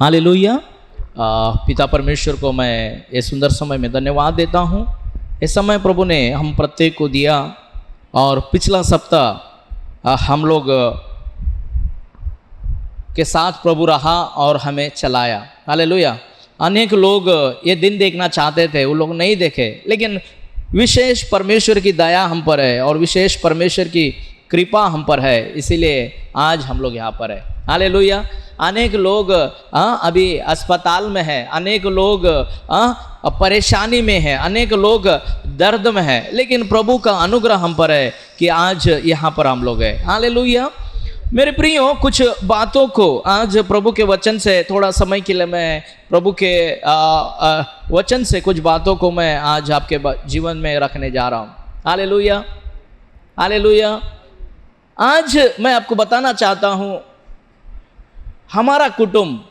Hallelujah. पिता परमेश्वर को मैं ये सुंदर समय में धन्यवाद देता हूँ। इस समय प्रभु ने हम प्रत्येक को दिया और पिछला सप्ताह हम लोग के साथ प्रभु रहा और हमें चलाया। हालेलुया। अनेक लोग ये दिन देखना चाहते थे, वो लोग नहीं देखे, लेकिन विशेष परमेश्वर की दया हम पर है और विशेष परमेश्वर की कृपा हम पर है, इसीलिए आज हम लोग यहाँ पर है। हालेलुया। अनेक लोग अभी अस्पताल में है, अनेक लोग परेशानी में है, अनेक लोग दर्द में है, लेकिन प्रभु का अनुग्रह हम पर है कि आज यहाँ पर हम लोग हैं। हालेलुया। मेरे प्रियो, कुछ बातों को आज प्रभु के वचन से थोड़ा समय के लिए मैं प्रभु के वचन से कुछ बातों को मैं आज आपके जीवन में रखने जा रहा हूँ। हालेलुया। हालेलुया। आज मैं आपको बताना चाहता हूँ, हमारा कुटुंब,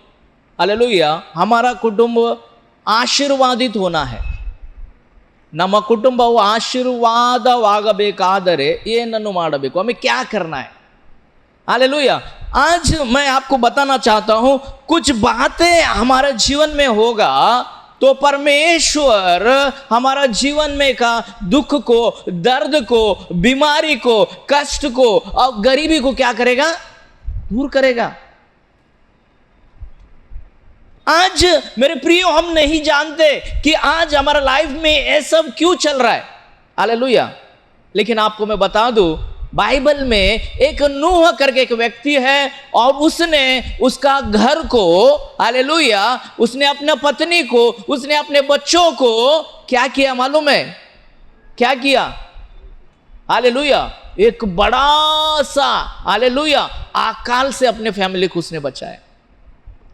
हालेलुया, हमारा कुटुंब आशीर्वादित होना है। ನಮ್ಮ ಕುಟುಂಬವು ಆಶೀರ್ವಾದವಾಗಬೇಕಾದರೆ ಏನನ್ನು ಮಾಡಬೇಕು, हमें क्या करना है। हालेलुया। आज मैं आपको बताना चाहता हूं, कुछ बातें हमारे जीवन में होगा तो परमेश्वर हमारा जीवन में का दुख को, दर्द को, बीमारी को, कष्ट को और गरीबी को क्या करेगा, दूर करेगा। आज मेरे प्रियो, हम नहीं जानते कि आज हमारा लाइफ में ये सब क्यों चल रहा है। हालेलुया। लेकिन आपको मैं बता दूं, बाइबल में एक नूह करके एक व्यक्ति है और उसने उसका घर को, हालेलुया, उसने अपने पत्नी को, उसने अपने बच्चों को क्या किया मालूम है? क्या किया? हालेलुया। एक बड़ा सा, हालेलुया, अकाल से अपने फैमिली को उसने बचाया।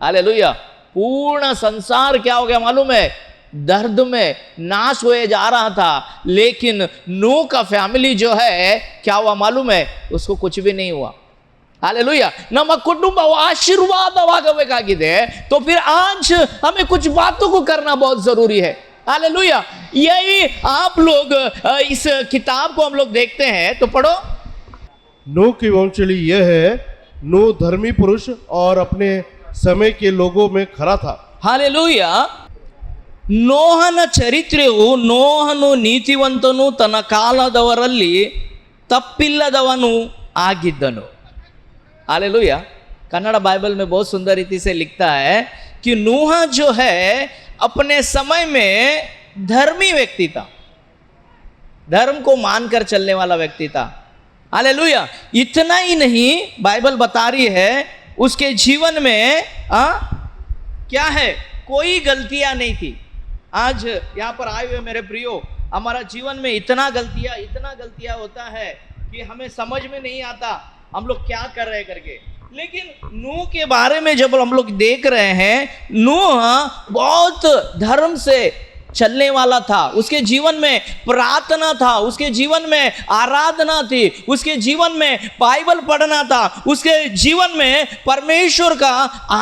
हालेलुया। पूर्ण संसार क्या हो गया मालूम है? दर्द में नाश हुए जा रहा था, लेकिन नूह का फैमिली जो है क्या हुआ मालूम है? उसको कुछ भी नहीं हुआ। हालेलुया। ನಮ್ಮ ಕುಟುಂಬ ಆಶೀರ್ವಾದವಾಗಬೇಕಾಗಿದೆ, तो फिर आज हमें कुछ बातों को करना बहुत जरूरी है। हालेलुया। यही आप लोग इस किताब को हम लोग देखते हैं, तो पढ़ो। नूह की वंशावली यह है, नूह धर्मी पुरुष और अपने समय के लोगों में खरा था। हालेलुया। ನೋಹನ ಚರಿತ್ರೆಯು, ನೋಹನು ನೀತಿವಂತನು, ತನ್ನ ಕಾಲದವರಲ್ಲಿ ತಪ್ಪಿಲ್ಲದವನು ಆಗಿದ್ದನು। हालेलुया। कन्नड़ बाइबल में बहुत सुंदर रीति से लिखता है कि नूह जो है अपने समय में धर्मी व्यक्ति था, धर्म को मानकर चलने वाला व्यक्ति था। हालेलुया। इतना ही नहीं, बाइबल बता रही है उसके जीवन में क्या है, कोई गलतियां नहीं थी। आज यहाँ पर आए हुए मेरे प्रियो, हमारा जीवन में इतना गलतियां होता है कि हमें समझ में नहीं आता हम लोग क्या कर रहे करके। लेकिन नूह के बारे में जब हम लोग देख रहे हैं, नूह बहुत धर्म से चलने वाला था, उसके जीवन में प्रार्थना था, उसके जीवन में आराधना थी, उसके जीवन में बाइबल पढ़ना था, उसके जीवन में परमेश्वर का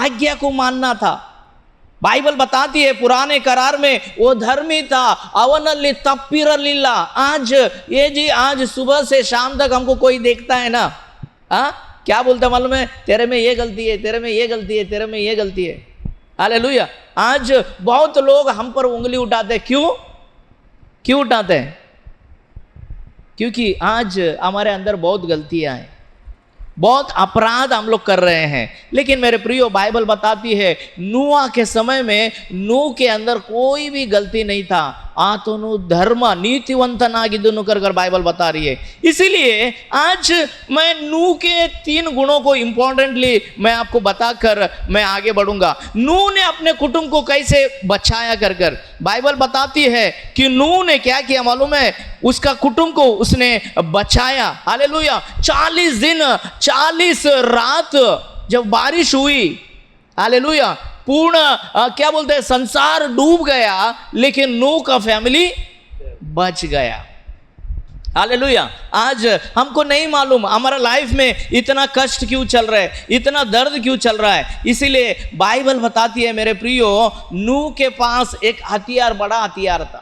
आज्ञा को मानना था। बाइबल बताती है पुराने करार में वो धर्मी था, अवनल्ली तप्पिरलिल्ला। आज ये जी, आज सुबह से शाम तक हमको कोई देखता है ना, क्या बोलता मालूम है? तेरे में ये गलती है, तेरे में ये गलती है, तेरे में ये गलती है। हालेलुया। आज बहुत लोग हम पर उंगली उठाते, क्यों उठाते हैं? क्योंकि आज हमारे अंदर बहुत गलतियां हैं, बहुत अपराध हम लोग कर रहे हैं। लेकिन मेरे प्रियो, बाइबल बताती है नूह के समय में नूह के अंदर कोई भी गलती नहीं था, आतनु धर्म नीतिवंतनागिद्दनु कर बाइबल बता रही है। इसीलिए आज मैं नूह के 3 गुणों को इंपॉर्टेंटली मैं आपको बताकर मैं आगे बढ़ूंगा। नूह ने अपने कुटुंब को कैसे बचाया कर बाइबल बताती है कि नूह ने क्या किया मालूम है? उसका कुटुंब को उसने बचाया। हालेलुया। 40 दिन 40 रात जब बारिश हुई, हालेलुया, पूर्ण क्या बोलते हैं, संसार डूब गया, लेकिन नूह का फैमिली बच गया। हालेलुया। आज हमको नहीं मालूम हमारा लाइफ में इतना कष्ट क्यों चल रहा है, इतना दर्द क्यों चल रहा है। इसीलिए बाइबल बताती है मेरे प्रियो, नूह के पास एक हथियार, बड़ा हथियार था।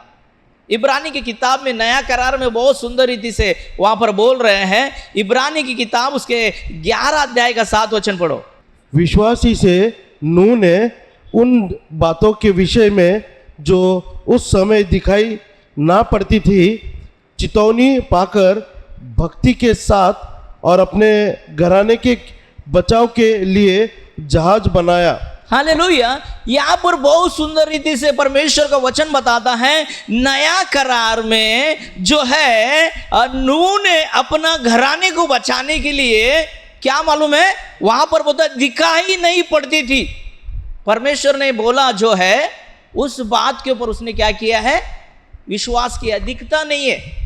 इब्रानी की किताब में, नया करार में बहुत सुंदर रीति से वहां पर बोल रहे हैं। इब्रानी की किताब उसके 11 अध्याय का 7 वचन पढ़ो। विश्वासी से नूह ने उन बातों के विषय में जो उस समय दिखाई ना पड़ती थी चेतावनी पाकर भक्ति के साथ और अपने घराने के बचाव के लिए जहाज बनाया। हालेलुया। यहाँ पर बहुत सुंदर रीति से परमेश्वर का वचन बताता है, नया करार में जो है नूह ने अपना घराने को बचाने के लिए क्या मालूम है, वहां पर बोलता दिखाई नहीं पड़ती थी। परमेश्वर ने बोला जो है उस बात के ऊपर उसने क्या किया है, विश्वास किया। दिखता नहीं है।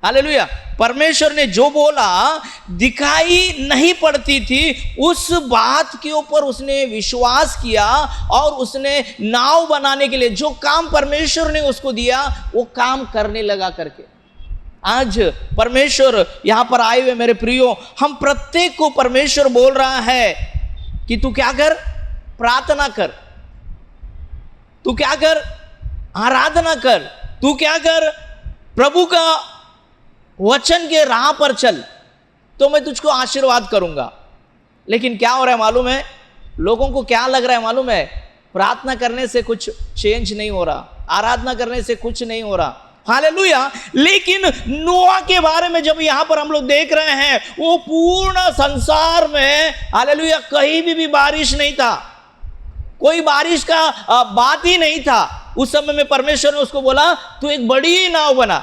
हालेलुया। परमेश्वर ने जो बोला दिखाई नहीं पड़ती थी, उस बात के ऊपर उसने विश्वास किया और उसने नाव बनाने के लिए जो काम परमेश्वर ने उसको दिया वो काम करने लगा करके। आज परमेश्वर यहां पर आए हुए मेरे प्रियो, हम प्रत्येक को परमेश्वर बोल रहा है कि तू क्या कर, प्रार्थना कर, तू क्या कर, आराधना कर, तू क्या कर, प्रभु का वचन के राह पर चल, तो मैं तुझको आशीर्वाद करूंगा। लेकिन क्या हो रहा है मालूम है, लोगों को क्या लग रहा है मालूम है, प्रार्थना करने से कुछ चेंज नहीं हो रहा, आराधना करने से कुछ नहीं हो रहा। हालेलुया। लेकिन नोआ के बारे में जब यहां पर हम लोग देख रहे हैं, वो पूर्ण संसार में हालेलुया कहीं भी बारिश नहीं था, कोई बारिश का बात ही नहीं था। उस समय में परमेश्वर ने उसको बोला तू एक बड़ी नाव बना।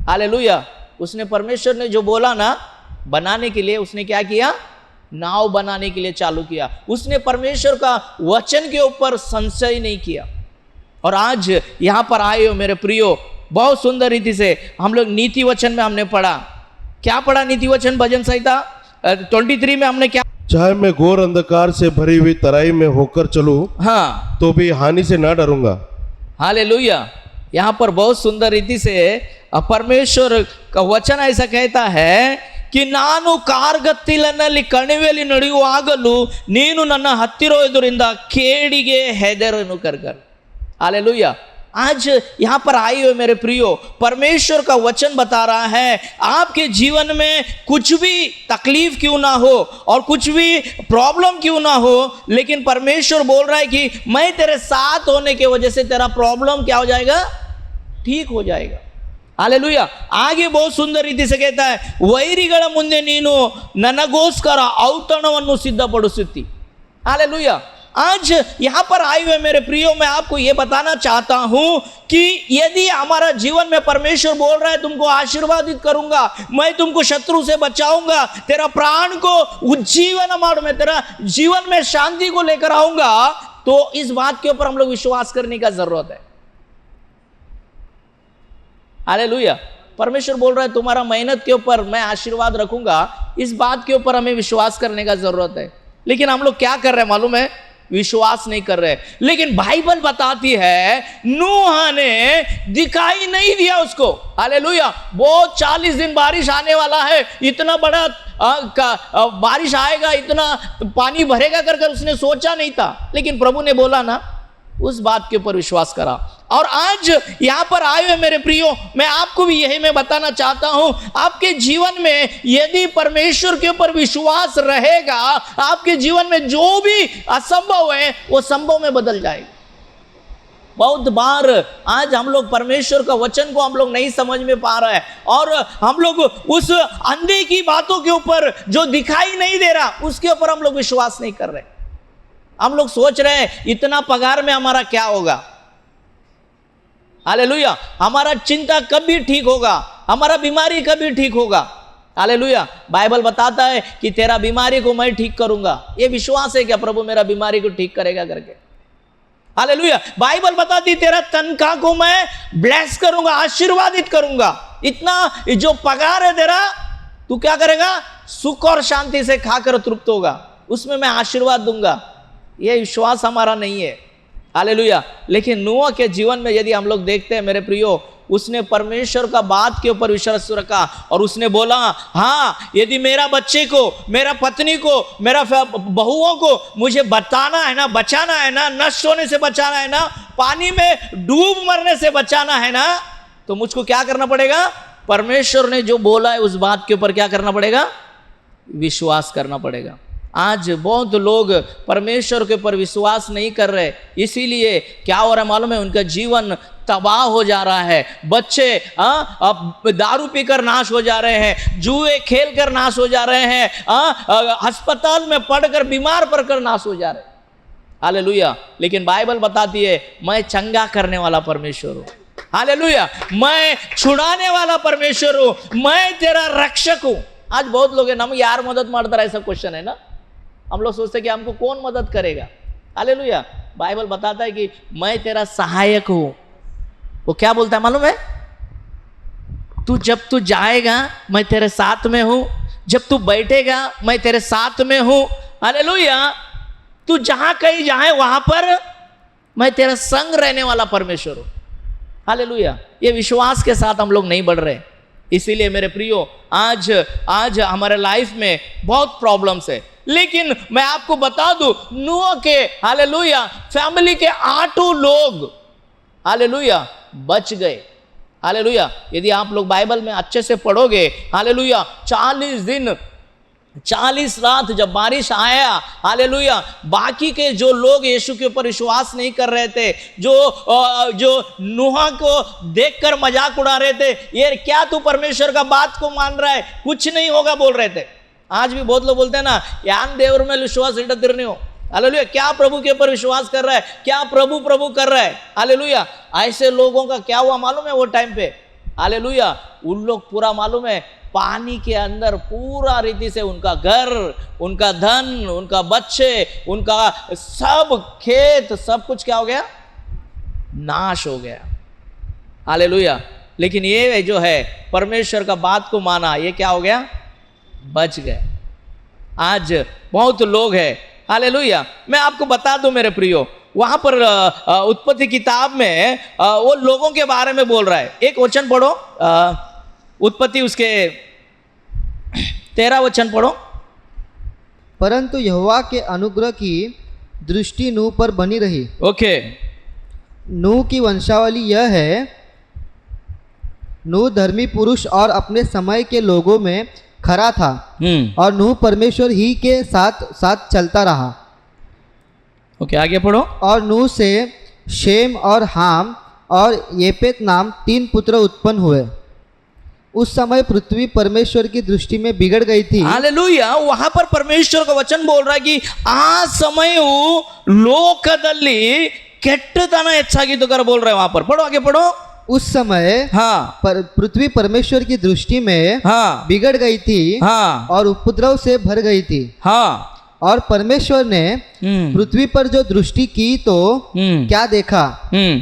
हालेलुया। उसने परमेश्वर ने जो बोला ना बनाने के लिए, उसने क्या किया, नाव बनाने के लिए चालू किया। उसने परमेश्वर का वचन के ऊपर संशय नहीं किया। और आज यहां पर आए हो मेरे प्रियो, बहुत सुंदर रीति से हम लोग नीति वचन में हमने पढ़ा। क्या पढ़ा नीति वचन? भजन संहिता 23 में हमने क्या, चाहे मैं घोर अंधकार से भरी हुई तराई में होकर चलूं, हाँ, तो भी हानि से ना डरूंगा। हालेलुया। यहाँ पर बहुत सुंदर रीति से परमेश्वर का वचन ऐसा कहता है कि ನಾನು ಕಾರ್ಗತ್ತಿಲನಲ್ಲಿ ಕಣಿವೆಯಲ್ಲಿ ನಡೆಯುವಾಗಲೂ ನೀನು ನನ್ನ ಹತ್ತಿರ ಇರುವುದರಿಂದ ಕೇಡಿಗೆ ಹೆದರನು ಕರ್ಕರ್। हालेलुया। आज यहाँ पर आए हुए मेरे प्रियो, परमेश्वर का वचन बता रहा है आपके जीवन में कुछ भी तकलीफ क्यों ना हो और कुछ भी प्रॉब्लम क्यों ना हो, लेकिन परमेश्वर बोल रहा है कि मैं तेरे साथ होने की वजह से तेरा प्रॉब्लम क्या हो जाएगा, ठीक हो जाएगा। हालेलुया। आगे बहुत सुंदर रीति से कहता है, ವೈರಿಗಳ ಮುಂದೆ ನೀನು ನನಗೋಸ್ಕರ ಔತಣವನ್ನು ಸಿದ್ಧಪಡಿಸುತ್ತಿ। हालेलुया। आज यहां पर आए हुए मेरे प्रियो, मैं आपको यह बताना चाहता हूं कि यदि हमारा जीवन में परमेश्वर बोल रहा है तुमको आशीर्वादित करूंगा, मैं तुमको शत्रु से बचाऊंगा, तेरा प्राण को उज्जीवन मार्ग में, तेरा जीवन में शांति को लेकर आऊंगा, तो इस बात के ऊपर हम लोग विश्वास करने का जरूरत है। हालेलुया। परमेश्वर बोल रहा है तुम्हारा मेहनत के ऊपर मैं आशीर्वाद रखूंगा, इस बात के ऊपर हमें विश्वास करने का जरूरत है। लेकिन हम लोग क्या कर रहे हैं मालूम है, विश्वास नहीं कर रहे। लेकिन बाइबल बताती है नूह ने दिखाई नहीं दिया उसको। हालेलुया। बहुत 40 दिन बारिश आने वाला है, इतना बड़ा बारिश आएगा, इतना पानी भरेगा कर उसने सोचा नहीं था। लेकिन प्रभु ने बोला ना, उस बात के ऊपर विश्वास करा। और आज यहां पर आए हुए मेरे प्रियो, मैं आपको भी यही मैं बताना चाहता हूं, आपके जीवन में यदि परमेश्वर के ऊपर विश्वास रहेगा, आपके जीवन में जो भी असंभव है वो संभव में बदल जाएगा। बहुत बार आज हम लोग परमेश्वर का वचन को हम लोग नहीं समझ में पा रहे हैं और हम लोग उस अंधे की बातों के ऊपर जो दिखाई नहीं दे रहा उसके ऊपर हम लोग विश्वास नहीं कर रहे। हम लोग सोच रहे हैं इतना पगार में हमारा क्या होगा। हालेलुया। हमारा चिंता कभी ठीक होगा, हमारा बीमारी कभी ठीक होगा। हालेलुया। बाइबल बताता है कि तेरा बीमारी को मैं ठीक करूंगा। ये विश्वास है क्या प्रभु मेरा बीमारी को ठीक करेगा करके? हालेलुया। बाइबल बताती तेरा तनख्वाह को मैं ब्लेस करूंगा, आशीर्वादित करूंगा। इतना जो पगार है तेरा, तू क्या करेगा, सुख और शांति से खाकर तृप्त होगा, उसमें मैं आशीर्वाद दूंगा। यह विश्वास हमारा नहीं है। हालेलुया। लेकिन नूह के जीवन में यदि हम लोग देखते हैं मेरे प्रियो, उसने परमेश्वर का बात के ऊपर विश्वास रखा और उसने बोला हाँ, यदि मेरा बच्चे को, मेरा पत्नी को, मेरा बहुओं को मुझे बताना है ना, बचाना है ना, नष्ट होने से बचाना है ना, पानी में डूब मरने से बचाना है ना, तो मुझको क्या करना पड़ेगा, परमेश्वर ने जो बोला है उस बात के ऊपर क्या करना पड़ेगा, विश्वास करना पड़ेगा। आज बहुत लोग परमेश्वर के ऊपर विश्वास नहीं कर रहे, इसीलिए क्या हो रहा है मालूम है, उनका जीवन तबाह हो जा रहा है। बच्चे अब दारू पीकर नाश हो जा रहे हैं, जुए खेल कर नाश हो जा रहे हैं, अस्पताल में पड़कर बीमार पड़कर नाश हो जा रहे हैं। हालेलुया। लेकिन बाइबल बताती है मैं चंगा करने वाला परमेश्वर हूँ। हालेलुया। मैं छुड़ाने वाला परमेश्वर हूँ, मैं तेरा रक्षक हूँ। आज बहुत लोग है ना, यार मदद मारता, ऐसा क्वेश्चन है ना, हम लोग सोचते हैं कि हमको कौन मदद करेगा। हालेलुया। बाइबल बताता है कि मैं तेरा सहायक हूं। वो क्या बोलता है मालूम है, जब तू जाएगा मैं तेरे साथ में हूं, जब तू बैठेगा मैं तेरे साथ में हूं। हालेलुया। तू जहां कहीं जाए वहां पर मैं तेरा संग रहने वाला परमेश्वर हूं। हालेलुया। ये विश्वास के साथ हम लोग नहीं बढ़ रहे, इसीलिए मेरे प्रियो आज हमारे लाइफ में बहुत प्रॉब्लम्स है। लेकिन मैं आपको बता दूं, नूह के हालेलुया फैमिली के 8 लोग हालेलुया बच गए। हालेलुया। यदि आप लोग बाइबल में अच्छे से पढ़ोगे, हालेलुया 40 दिन 40 रात जब बारिश आया, हालेलुया बाकी के जो लोग यीशु के ऊपर विश्वास नहीं कर रहे थे, जो नूह को देखकर मजाक उड़ा रहे थे, ये क्या तू परमेश्वर का बात को मान रहा है, कुछ नहीं होगा बोल रहे थे। आज भी बहुत लोग बोलते हैं ना, यान देवर में विश्वास नहीं हो। हालेलुया। क्या प्रभु के ऊपर विश्वास कर रहा है, क्या प्रभु प्रभु कर रहा है। हालेलुया। ऐसे लोगों का क्या हुआ मालूम है वो टाइम पे, हालेलुया उन लोग पूरा मालूम है पानी के अंदर पूरा रीति से उनका घर, उनका धन, उनका बच्चे, उनका सब खेत, सब कुछ क्या हो गया, नाश हो गया। हालेलुया। लेकिन ये जो है परमेश्वर का बात को माना, ये क्या हो गया, बच गए। आज बहुत लोग हैं, हालेलुया। मैं आपको बता दूं मेरे प्रियो, वहां पर उत्पत्ति किताब में वो लोगों के बारे में बोल रहा है। एक वचन पढ़ो, उत्पत्ति उसके 13 वचन पढ़ो। परंतु यहोवा के अनुग्रह की दृष्टि नूह पर बनी रही। ओके। नूह की वंशावली यह है, नूह धर्मी पुरुष और अपने समय के लोगों में खरा था और नूह परमेश्वर ही के साथ साथ चलता रहा। ओके, आगे पढ़ो। और नूह से शेम और हाम और येपेत नाम 3 पुत्र उत्पन्न हुए। उस समय पृथ्वी परमेश्वर की दृष्टि में बिगड़ गई थी। हालेलुया। वहां पर परमेश्वर का वचन बोल रहा है कि आ समयವು ಲೋಕದಲ್ಲಿ ಕೆಟ್ಟತನ ಹೆಚ್ಚಾಗಿದ್ದು कर बोल रहा है। वहां पर पढ़ो, आगे पढ़ो। उस समय पृथ्वी परमेश्वर की दृष्टि में बिगड़ गई थी और उपद्रव से भर गई थी। और परमेश्वर ने पृथ्वी पर जो दृष्टि की तो क्या देखा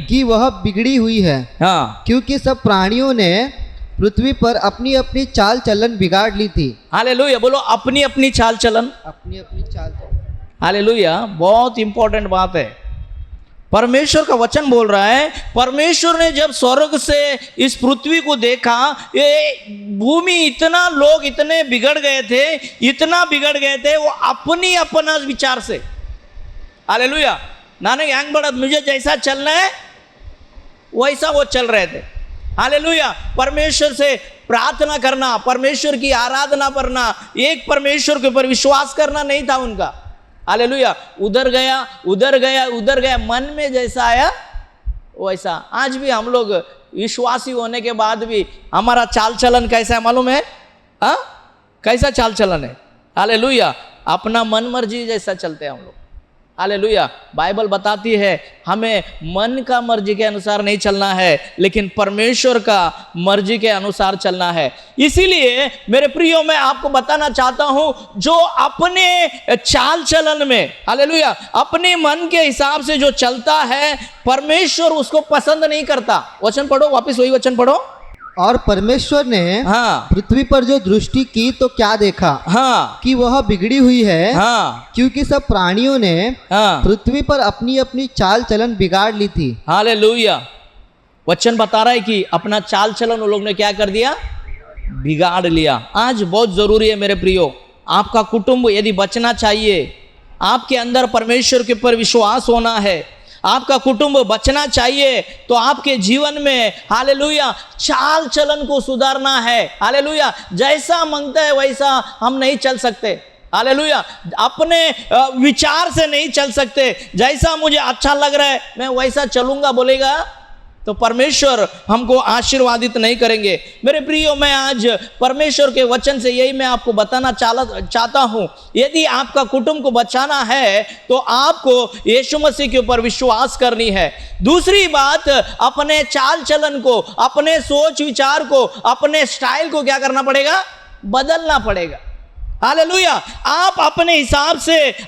कि वह बिगड़ी हुई है, क्योंकि सब प्राणियों ने पृथ्वी पर अपनी अपनी चाल चलन बिगाड़ ली थी। हालेलुया। बोलो अपनी अपनी चाल चलन, अपनी अपनी चाल चलन। हालेलुया। बहुत इंपॉर्टेंट बात है। परमेश्वर का वचन बोल रहा है, परमेश्वर ने जब स्वर्ग से इस पृथ्वी को देखा, ये भूमि इतना लोग इतने बिगड़ गए थे, इतना बिगड़ गए थे, वो अपनी अपना विचार से, हालेलुया नाने यांग बड़ा मुझे जैसा चलना है वैसा वो चल रहे थे। हालेलुया। परमेश्वर से प्रार्थना करना, परमेश्वर की आराधना करना, एक परमेश्वर के ऊपर विश्वास करना नहीं था उनका। हालेलुया। उधर गया उधर गया उधर गया, मन में जैसा आया वैसा। आज भी हम लोग विश्वासी होने के बाद भी हमारा चाल चलन कैसा है मालूम है? कैसा चाल चलन है? हालेलुया। अपना मन मर्जी जैसा चलते हैं हम लोग। हालेलुया। बाइबल बताती है हमें मन का मर्जी के अनुसार नहीं चलना है, लेकिन परमेश्वर का मर्जी के अनुसार चलना है। इसीलिए मेरे प्रियो मैं आपको बताना चाहता हूं, जो अपने चाल चलन में, हालेलुया अपने मन के हिसाब से जो चलता है, परमेश्वर उसको पसंद नहीं करता। वचन पढ़ो, वापस वही वचन पढ़ो। और परमेश्वर ने पृथ्वी पर जो दृष्टि की तो क्या देखा कि वह बिगड़ी हुई है, क्योंकि सब प्राणियों ने पृथ्वी पर अपनी अपनी चाल चलन बिगाड़ ली थी। हालेलुया। वचन बता रहा है कि अपना चाल चलन उन लोग ने क्या कर दिया, बिगाड़ लिया। आज बहुत जरूरी है मेरे प्रियो, आपका कुटुंब यदि बचना चाहिए, आपके अंदर परमेश्वर के ऊपर विश्वास होना है, आपका कुटुंब बचना चाहिए, तो आपके जीवन में हालेलुया चाल चलन को सुधारना है। हालेलुया। जैसा मांगता है वैसा हम नहीं चल सकते। हालेलुया। अपने विचार से नहीं चल सकते, जैसा मुझे अच्छा लग रहा है मैं वैसा चलूंगा बोलेगा तो परमेश्वर हमको आशीर्वादित नहीं करेंगे। मेरे प्रियो, मैं आज परमेश्वर के वचन से यही मैं आपको बताना चाहता हूं, यदि आपका कुटुंब को बचाना है तो आपको यीशु मसीह के ऊपर विश्वास करनी है। दूसरी बात, अपने चाल चलन को, अपने सोच विचार को, अपने स्टाइल को क्या करना पड़ेगा? बदलना पड़ेगा। हालेलुया। आप अपने हिसाब से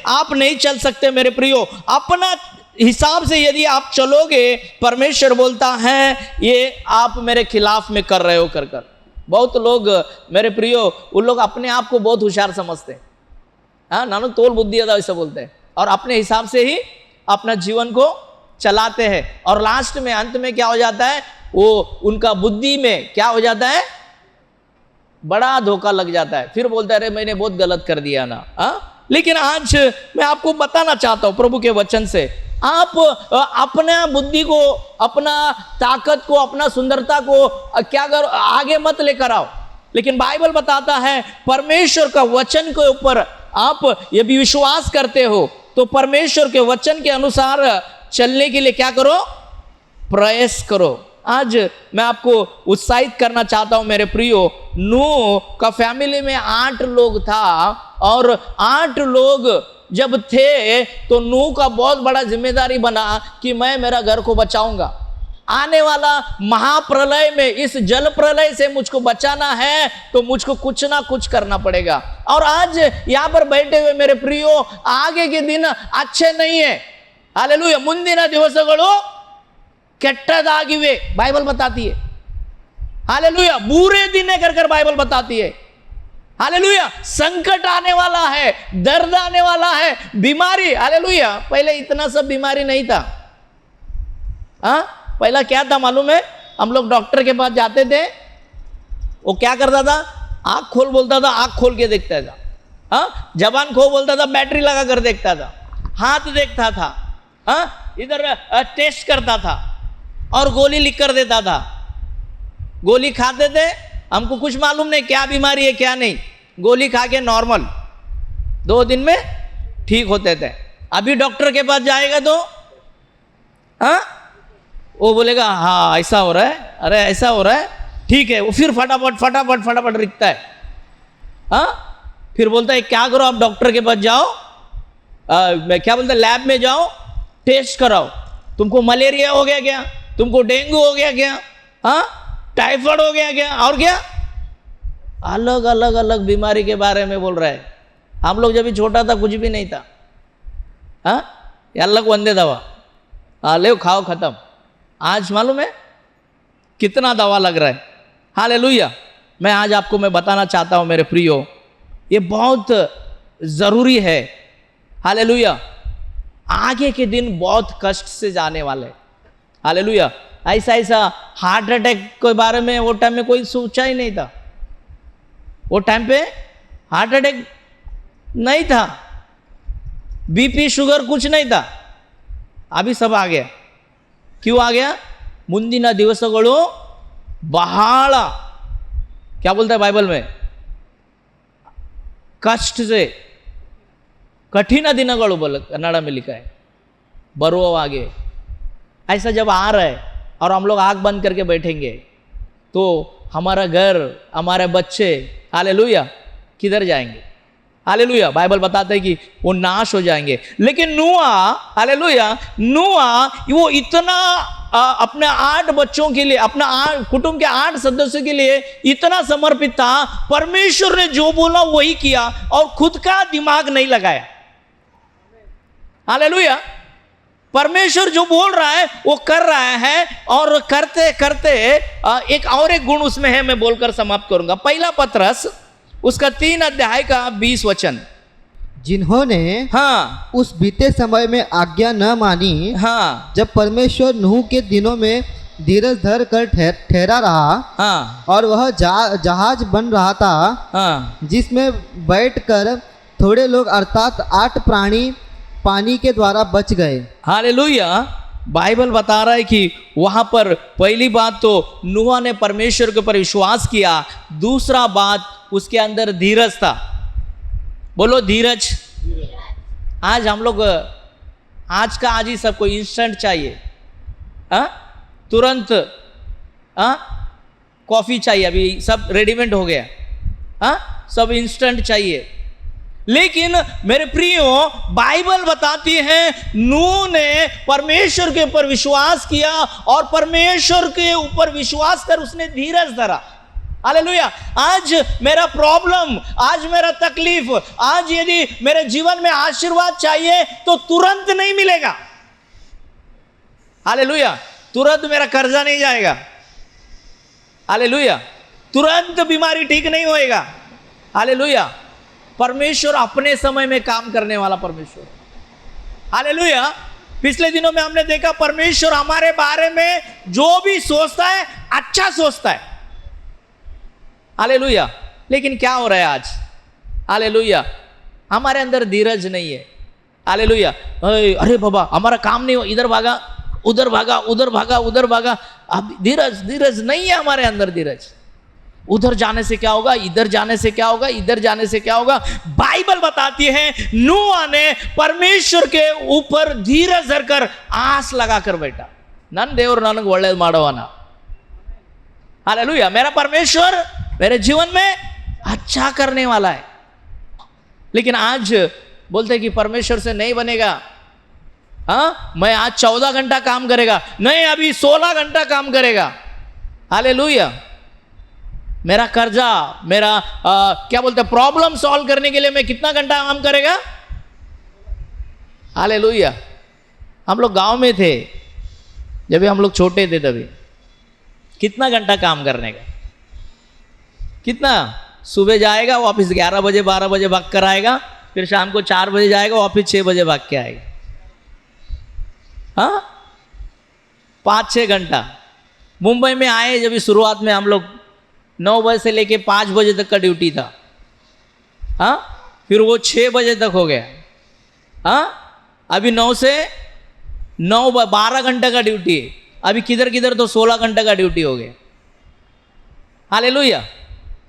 आप नहीं चल सकते मेरे प्रियो। अपना हिसाब से यदि आप चलोगे, परमेश्वर बोलता है ये आप मेरे खिलाफ में कर रहे हो कर। बहुत लोग मेरे प्रियो, उन लोग अपने आप को बहुत होशियार समझते हैं, हाँ, नानो तोल बुद्धि अदा ऐसा बोलते हैं, और अपने हिसाब से ही अपना जीवन को चलाते हैं, और लास्ट में अंत में क्या हो जाता है? वो उनका बुद्धि में क्या हो जाता है? बड़ा धोखा लग जाता है। फिर बोलता है अरे मैंने बहुत गलत कर दिया ना। लेकिन आज मैं आपको बताना चाहता हूं प्रभु के वचन से, आप अपना बुद्धि को, अपना ताकत को, अपना सुंदरता को क्या करो, आगे मत लेकर आओ। लेकिन बाइबल बताता है परमेश्वर का वचन के ऊपर आप यदि विश्वास करते हो तो परमेश्वर के वचन के अनुसार चलने के लिए क्या करो? प्रयास करो। आज मैं आपको उत्साहित करना चाहता हूं मेरे प्रियो। नूह का फैमिली में 8 लोग था, और 8 लोग जब थे तो नूह का बहुत बड़ा जिम्मेदारी बना कि मैं मेरा घर को बचाऊंगा। आने वाला महाप्रलय में, इस जल प्रलय से मुझको बचाना है तो मुझको कुछ ना कुछ करना पड़ेगा। और आज यहां पर बैठे हुए मेरे प्रियो, आगे के दिन अच्छे नहीं है। हालेलुया। ಮುಂದಿನ ದಿವಸಗಳು ಕೆಟ್ಟದಾಗಿವೆ बाइबल बताती है। हालेलुया। बुरे दिन है कर बाइबल बताती है। हालेलुया। संकट आने वाला है, दर्द आने वाला है, बीमारी। हालेलुया। पहले इतना सब बीमारी नहीं था। पहला क्या था मालूम है? हम लोग डॉक्टर के पास जाते थे, वो क्या करता था? आंख खोल बोलता था, आंख खोल के देखता था। जबान खो बोलता था, बैटरी लगा कर देखता था। हाथ देखता था, इधर टेस्ट करता था, और गोली लिख कर देता था। गोली खाते थे, हमको कुछ मालूम नहीं क्या बीमारी है क्या नहीं, गोली खा के नॉर्मल 2 दिन में ठीक होते थे। अभी डॉक्टर के पास जाएगा तो वो बोलेगा हाँ ऐसा हो रहा है, अरे ऐसा हो रहा है, ठीक है। वो फिर फटाफट लिखता है। फिर बोलता है क्या करो, आप डॉक्टर के पास जाओ, मैं क्या बोलता, लैब में जाओ, टेस्ट कराओ। तुमको मलेरिया हो गया क्या? तुमको डेंगू हो गया क्या? टाइफाइड हो गया क्या? और क्या अलग अलग बीमारी के बारे में बोल रहा है। हम लोग जब भी छोटा था कुछ भी नहीं था। अल्लाह को वंदे दवा, ले खाओ खत्म। आज मालूम है कितना दवा लग रहा है। हालेलुया। मैं आज आपको मैं बताना चाहता हूं मेरे प्रियो, ये बहुत जरूरी है। हालेलुया। आगे के दिन बहुत कष्ट से जाने वाले। हालेलुया। ऐसा हार्ट अटैक के बारे में वो टाइम में कोई सोचा ही नहीं था। वो टाइम पे हार्ट अटैक नहीं था, बीपी शुगर कुछ नहीं था। अभी सब आ गया। क्यों आ गया? ಮುಂದಿನ ದಿವಸಗಳು ಬಹಳ क्या बोलता है बाइबल में? कष्ट से कठिन दिनಗಳು बोल कन्नड़ा में लिखा है, बरुवागे। ऐसा जब आ रहा है और हम लोग आंख बंद करके बैठेंगे तो हमारा घर, हमारे बच्चे, हालेलुया, किधर जाएंगे? हालेलुया। बाइबल बताता है कि वो नाश हो जाएंगे। लेकिन नूआ, हालेलुया, नूआ वो इतना अपने 8 बच्चों के लिए, अपना कुटुंब के 8 सदस्यों के लिए इतना समर्पित था। परमेश्वर ने जो बोला वही किया और खुद का दिमाग नहीं लगाया। हालेलुया। परमेश्वर जो बोल रहा है वो कर रहा है, और करते करते एक और एक गुण उसमें है, मैं बोलकर समाप्त करूंगा। पहला पत्रस उसका 3 अध्याय का 20 वचन। जिन्होंने उस बीते समय में आज्ञा न मानी, जब परमेश्वर नूह के दिनों में धीरज धर कर ठहरा रहा, और वह जहाज बन रहा था, जिसमें बैठकर थोड़े लोग अर्थात 8 प्राणी पानी के द्वारा बच गए। हालेलुया। बाइबल बता रहा है कि वहां पर पहली बात तो नूह ने परमेश्वर के ऊपर विश्वास किया, दूसरा बात उसके अंदर धीरज था। बोलो धीरज। आज हम लोग आज का आज ही सबको इंस्टेंट चाहिए, तुरंत कॉफी चाहिए, अभी सब रेडीमेड हो गया, सब इंस्टेंट चाहिए। लेकिन मेरे प्रियो, बाइबल बताती है नूह ने परमेश्वर के ऊपर विश्वास किया और परमेश्वर के ऊपर विश्वास कर उसने धीरज धरा। हालेलुया। आज मेरा प्रॉब्लम, आज मेरा तकलीफ, आज यदि मेरे जीवन में आशीर्वाद चाहिए तो तुरंत नहीं मिलेगा। हालेलुया। तुरंत मेरा कर्जा नहीं जाएगा। हालेलुया। तुरंत बीमारी ठीक नहीं होएगा। हालेलुया। परमेश्वर अपने समय में काम करने वाला परमेश्वर। हालेलुया। पिछले दिनों में हमने देखा परमेश्वर हमारे बारे में जो भी सोचता है अच्छा सोचता है। हालेलुया। लेकिन क्या हो रहा है आज? हालेलुया। हमारे अंदर धीरज नहीं है। हालेलुया। अरे बाबा हमारा काम नहीं हो, इधर भागा उधर भागा, उधर भागा उधर भागा। अब धीरज नहीं है हमारे अंदर। धीरज, उधर जाने से क्या होगा, इधर जाने से क्या होगा, इधर जाने से क्या होगा। बाइबल बताती है नूह ने परमेश्वर के ऊपर धीरज धरकर आस लगाकर बैठा। नन देवर ನನಗೆ ಒಳ್ಳೆಯದು ಮಾಡೋವನ। हालेलुया। मेरा परमेश्वर मेरे जीवन में अच्छा करने वाला है। लेकिन आज बोलते हैं कि परमेश्वर से नहीं बनेगा। मैं आज 14 घंटा काम करेगा, नहीं अभी 16 घंटा काम करेगा। हालेलुया। मेरा कर्जा, मेरा क्या बोलते हैं प्रॉब्लम सॉल्व करने के लिए मैं कितना घंटा काम करेगा। हालेलुया। हम लोग गांव में थे जब हम लोग छोटे थे, तभी कितना घंटा काम करने का, कितना सुबह जाएगा वापस 11 बजे 12 बजे भाग कर आएगा, फिर शाम को 4 बजे जाएगा वापस 6 बजे भाग के आएगा। 5-6 घंटा। मुंबई में आए जब शुरुआत में हम लोग 9 बजे से लेके 5 बजे तक का ड्यूटी था। फिर वो 6 बजे तक हो गया। अभी 9 से 9 12 घंटे का ड्यूटी है। अभी किधर किधर तो 16 घंटे का ड्यूटी हो गया। हालेलुया।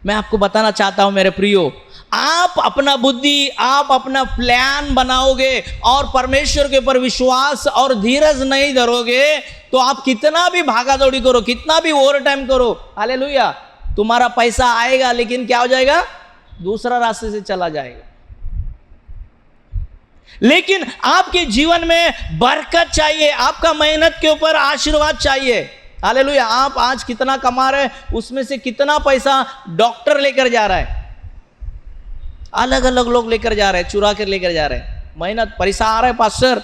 मैं आपको बताना चाहता हूं मेरे प्रियो, आप अपना बुद्धि, आप अपना प्लान बनाओगे और परमेश्वर के ऊपर विश्वास और धीरज नहीं धरोगे तो आप कितना भी भागा दौड़ी करो, कितना भी ओवर टाइम करो, हालेलुया, तुम्हारा पैसा आएगा लेकिन क्या हो जाएगा, दूसरा रास्ते से चला जाएगा। लेकिन आपके जीवन में बरकत चाहिए, आपका मेहनत के ऊपर आशीर्वाद चाहिए। हालेलुया। आप आज कितना कमा रहे हैं उसमें से कितना पैसा डॉक्टर लेकर जा रहा है, अलग अलग लोग लेकर जा रहे हैं, चुरा कर लेकर जा रहे हैं। मेहनत पैसा आ रहा है पास्टर,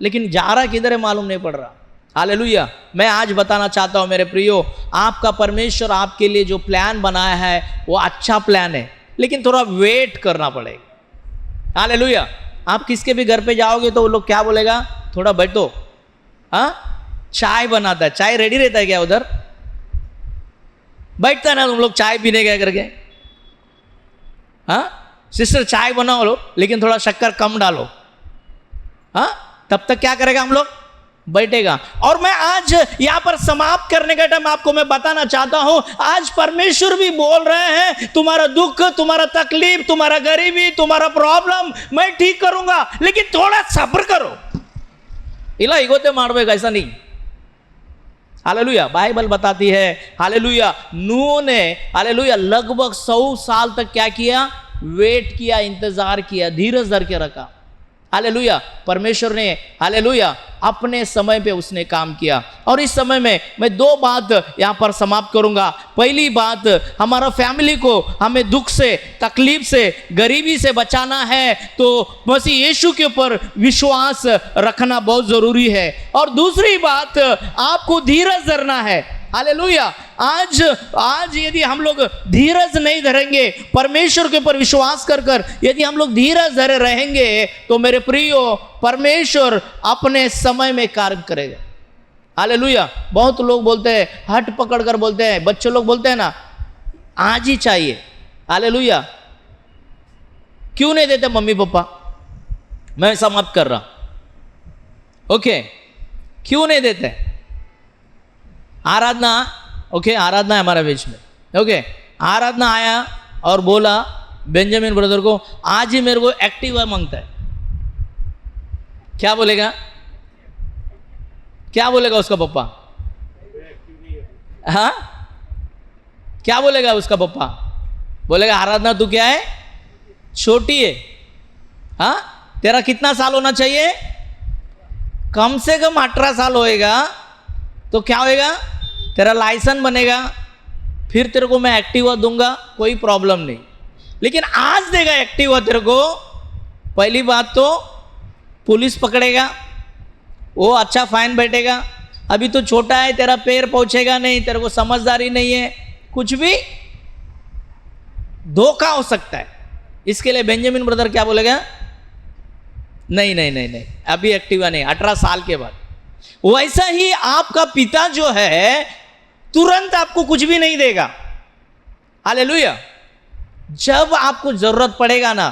लेकिन जा रहा किधर है मालूम नहीं पड़ रहा। हालेलुया। मैं आज बताना चाहता हूं मेरे प्रियो, आपका परमेश्वर आपके लिए जो प्लान बनाया है वो अच्छा प्लान है, लेकिन थोड़ा वेट करना पड़ेगा। हालेलुया। आप किसके भी घर पे जाओगे तो वो लोग क्या बोलेगा, थोड़ा बैठो, चाय बनाता है, चाय रेडी रहता है क्या उधर, बैठता है ना तुम लोग चाय पीने गए करके, सिस्टर चाय बनाओ लो लेकिन थोड़ा शक्कर कम डालो, तब तक क्या करेगा हम लोग, बैठेगा। और मैं आज यहां पर समाप्त करने का टाइम आपको मैं बताना चाहता हूं, आज परमेश्वर भी बोल रहे हैं तुम्हारा दुख, तुम्हारा तकलीफ, तुम्हारा गरीबी, तुम्हारा प्रॉब्लम मैं ठीक करूंगा, लेकिन थोड़ा सब्र करो। इला इगोते मारबेगा ऐसा नहीं। हालेलुया। बाइबल बताती है हालेलुया नूह ने हालेलुया लगभग 100 साल तक क्या किया, वेट किया, इंतजार किया, धीरज धर के रखा। हालेलुया। परमेश्वर ने हालेलुया अपने समय पे उसने काम किया। और इस समय में मैं 2 बात यहाँ पर समाप्त करूँगा। पहली बात, हमारा फैमिली को हमें दुख से, तकलीफ से, गरीबी से बचाना है तो मसीह यीशु के ऊपर विश्वास रखना बहुत ज़रूरी है। और दूसरी बात, आपको धीरज धरना है। हालेलुया। आज यदि हम लोग धीरज नहीं धरेंगे, परमेश्वर के ऊपर विश्वास कर यदि हम लोग धीरज धरे रहेंगे तो मेरे प्रियो परमेश्वर अपने समय में कार्य करेगा। हालेलुया। बहुत लोग बोलते हैं, हट पकड़ कर बोलते हैं, बच्चे लोग बोलते हैं ना आज ही चाहिए। हालेलुया। क्यों नहीं देते मम्मी पापा? मैं समाप्त कर रहा। ओके, क्यों नहीं देते? आराधना, ओके, आराधना है हमारे बीच में, ओके, आराधना आया और बोला बेंजामिन ब्रदर को आज ही मेरे को एक्टिवा मांगता है, क्या बोलेगा? क्या बोलेगा उसका पप्पा? हाँ, क्या बोलेगा उसका पप्पा? बोलेगा आराधना तू क्या है, छोटी है। हाँ, तेरा कितना साल होना चाहिए? कम से कम 18 साल होएगा तो क्या होएगा, तेरा लाइसेंस बनेगा, फिर तेरे को मैं एक्टिवा दूंगा, कोई प्रॉब्लम नहीं। लेकिन आज देगा एक्टिवा तेरे को, पहली बात तो पुलिस पकड़ेगा, वो अच्छा फाइन बैठेगा। अभी तो छोटा है, तेरा पैर पहुंचेगा नहीं, तेरे को समझदारी नहीं है, कुछ भी धोखा हो सकता है। इसके लिए बेंजामिन ब्रदर क्या बोलेगा? नहीं नहीं नहीं नहीं, अभी एक्टिवा नहीं, 18 साल के बाद। वैसा ही आपका पिता जो है तुरंत आपको कुछ भी नहीं देगा। हालेलुया। जब आपको जरूरत पड़ेगा ना,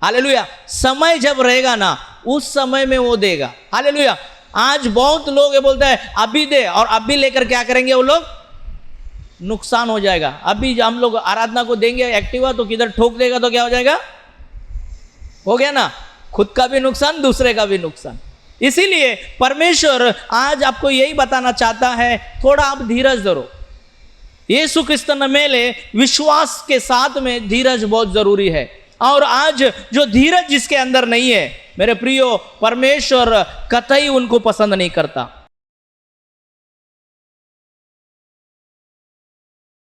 हालेलुया, समय जब रहेगा ना, उस समय में वो देगा। हालेलुया। आज बहुत लोग ये बोलते हैं अभी दे, और अभी लेकर क्या करेंगे वो लोग? नुकसान हो जाएगा। अभी हम लोग आराधना को देंगे एक्टिवा तो किधर ठोक देगा तो क्या हो जाएगा? हो गया ना, खुद का भी नुकसान, दूसरे का भी नुकसान। इसीलिए परमेश्वर आज आपको यही बताना चाहता है, थोड़ा आप धीरज धरो। यीशु क्रिस्तन मेले विश्वास के साथ में धीरज बहुत जरूरी है। और आज जो धीरज जिसके अंदर नहीं है, मेरे प्रियो, परमेश्वर कतई उनको पसंद नहीं करता।